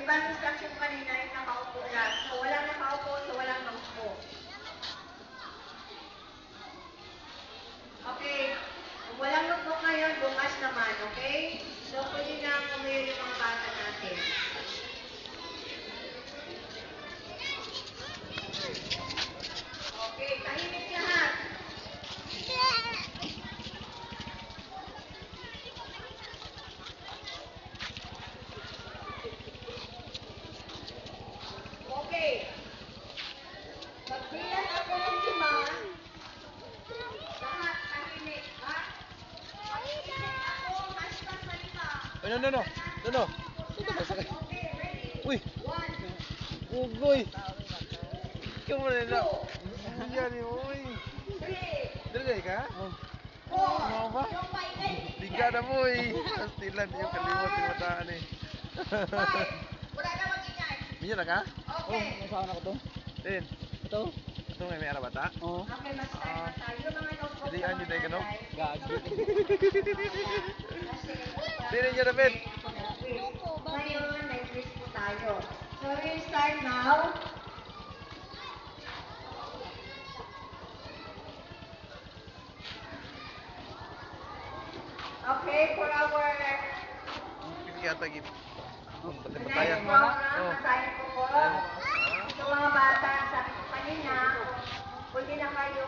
ibang instruction kanina ay nakaupo lang. So, walang nakaupo, so walang nakaupo. Okay. Kung walang notebook ngayon, bukas naman, okay? So, pwede na kumayo yung mga bata natin. Okay, tahimik lahat. Okay. Pagbilang ako ng 5, lahat tahimik, ha? Tahimik ako, hasta sa 5. No. Ito ba sakit? Okay, ready? Uy! 1, Ugoy! Ikaw mo na 2, Yan eh, uy! 3, Dali ka? 4. Ano ba? Yung paingay. Liga na mo eh! Pastilan, yung kalimot yung mataan eh. 5. Wala na mag-ingay. Minyo na ka? Okay. Nasaan ako to? Tin, Ito? ito may arabata? Oo. Okay, mas-start na tayo. Mga notebook Hindi, sa ano mga tayo ganun? nanay. Gagi. Tin, niyo David! Ngayon, may quiz po tayo. So, we'll start now. Okay, for our Kaya tagit. next Batayan. program, asahin ko po. Sa mga bata, sabi ko kanina, pwede na kayo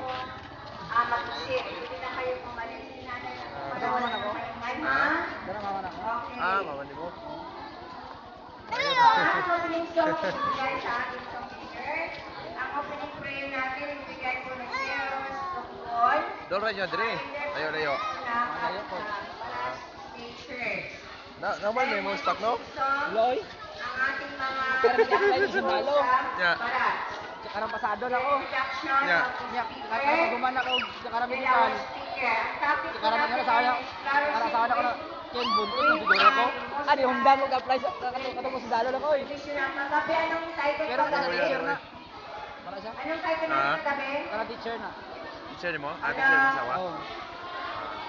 mag-isip. Pwede na kayo kumalis. Sinanay na kumagawa na kayo. Ha? Tara, mama na ako. Okay. Mamani mo. Ang opening song ibigay sa ating song leader. Ang opening prayer natin ibigay po ng Zeros Tungkol. Dora nyo, Dre. Layo. Naman may mo stock, no? Loy? Ang ating mga Pero nag-apply din si Malo. Yeah. para Karang pasado na ako. introduction Yeah. of the speaker Karang guman ako sa karang and medical. our speaker. Ang topic po Karang natin sana is karang ako na Ken Bunto sa siguro ko. Ano yung damo mag-apply sa kato ko sa dalo na ko eh. Kagabi, anong title Pero pa para kagabi? teacher na. Para siya? Anong title natin kagabi? Para teacher na. Teacher mo? Teacher mo sawa? Oo.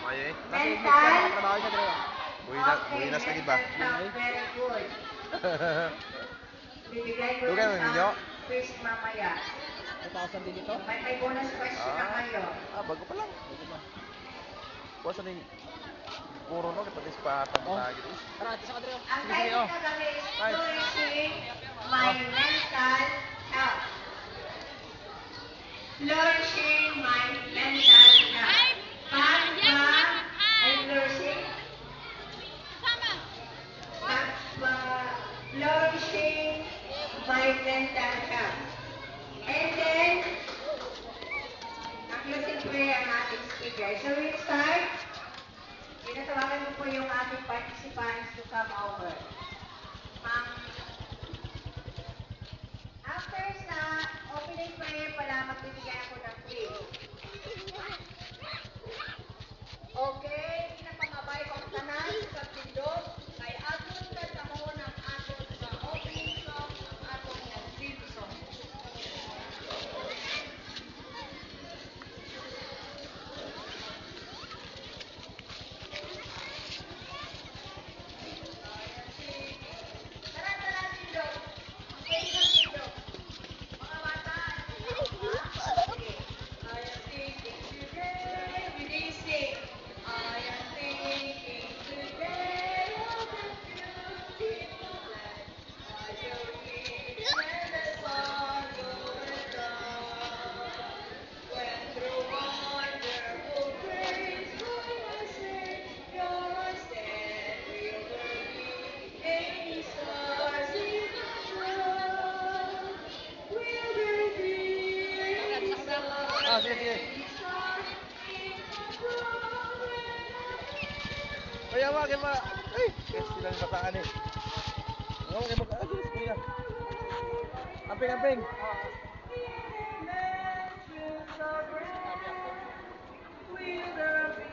Mayo eh. Kasi Mental. trabaho siya dre. Buinas lagi ba? Very good. Bibigay ko Dugay mo lang ninyo? sa quiz mamaya. 2,000 din ito. May bonus question na kayo. Bago pa lang. Kuwasa na yung puro no, kapag ispatan mo tayo gitu. Tara, ito sa kadre. Ang Sige, sige, title oh. kagabi is Right. Flourishing My Mental Health. Flourishing My Mental Health. Paano ba ay flourishing? Flourishing my mental health. And then, ang closing prayer ang ating speaker. So we start. Tinatawagan ko po yung ating participants to come over. After sa opening prayer pala, magbibigay ako ng quiz. Okay, pinapamabay ko ang tanan sa pindot. Kay aton na tamo ng aton sa opening song ang aton ng theme song. Tara, pindot. Okay, pindot. Mga bata, sige. I am thinking today, we sing. I am thinking today of the beautiful land. I will reach when the sun goes down. When through wonderful grace my Savior stand, will there be any stars in the sky? Will there be any stars? Sige. Any stars in the glory? Kaya wag ma. Ay, kasi sila ng bataan eh. Ano kay mag kuya. Amping. Will there be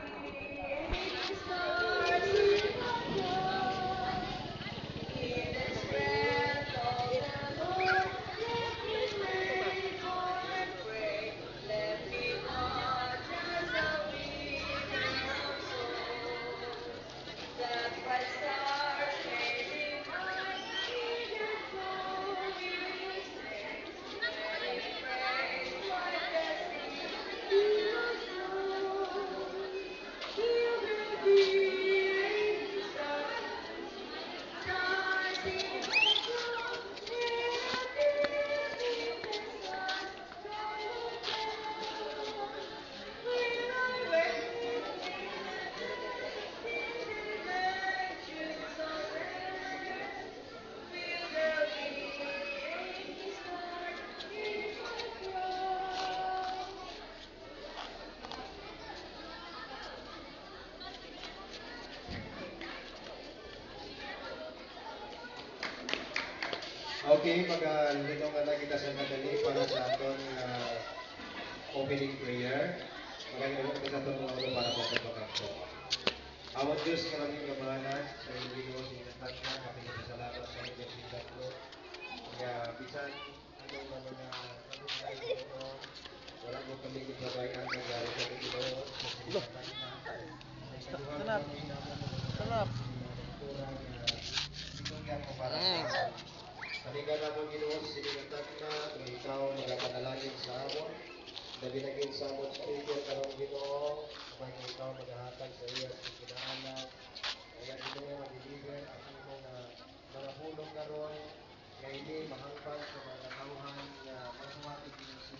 any stars in the sky? In the strength of the Lord, let me make and pray. Let me not just a winning souls. That bright stars may remind me Okay, mag-lino nga na kita sa nadali para sa aton opening prayer. Magandang kita sa aton mga ulo para sa pagkakto. Awat Diyos, maraming kamahalan sa iyo Ginoo sa inatag na, kapinasalamat sa iyo sa inatag. Kaya bisan anong mga nagugay Ginoo, wala mo kami gibabayan ng gari sa Ginoo sa inatag na. Sanap. Sanap. Itungyan mo para sa Paligan na mo Ginoo sa sinigatan na kung ikaw magapanalangin sa amon. Dali na kayo sa amon speaker karong Ginoo. Kapag ikaw maghahatag sa iya sa kinaanak. Kaya Ginoo mag-deliver ang imong mga hulog karon. Kaya hindi mahangpan sa mga katawhan na masuwati Ginoo sa